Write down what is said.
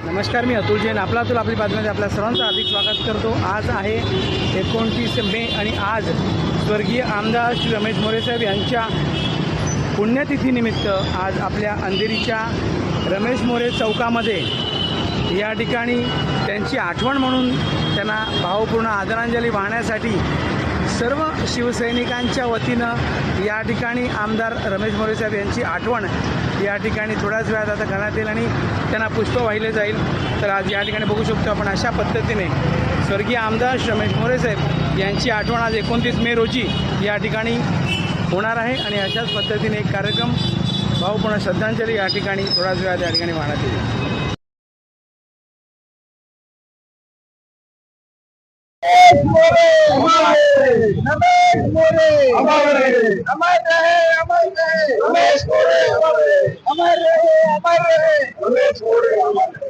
नमस्कार, मी अतुल जैन. आपली बातमीमध्ये आपल्या सर्वांचं हार्दिक स्वागत करतो. आज आहे 29 मे आणि आज स्वर्गीय आमदार श्री रमेश मोरे साहेब यांच्या पुण्यतिथीनिमित्त आज आपल्या अंधेरीच्या रमेश मोरे चौकामध्ये या ठिकाणी त्यांची आठवण म्हणून त्यांना भावपूर्ण आदरांजली वाहण्यासाठी सर्व शिवसैनिकांच्या वतीनं या ठिकाणी आमदार रमेश मोरे साहेब यांची आठवण या ठिकाणी थोड्याच वेळात आता करण्यात येईल आणि त्यांना पुष्प वाहिले जाईल. तर आज या ठिकाणी बघू शकतो आपण अशा पद्धतीने स्वर्गीय आमदार रमेश मोरे साहेब यांची आठवण आज 29 मे रोजी या ठिकाणी होणार आहे आणि अशाच पद्धतीने एक कार्यक्रम भावपूर्ण श्रद्धांजली या ठिकाणी थोड्याच वेळात या ठिकाणी वाहण्यात येईल. रमेश मोरे अमर रहे, रमेश मोरे अमर रहे, रमेश मोरे अमर रहे.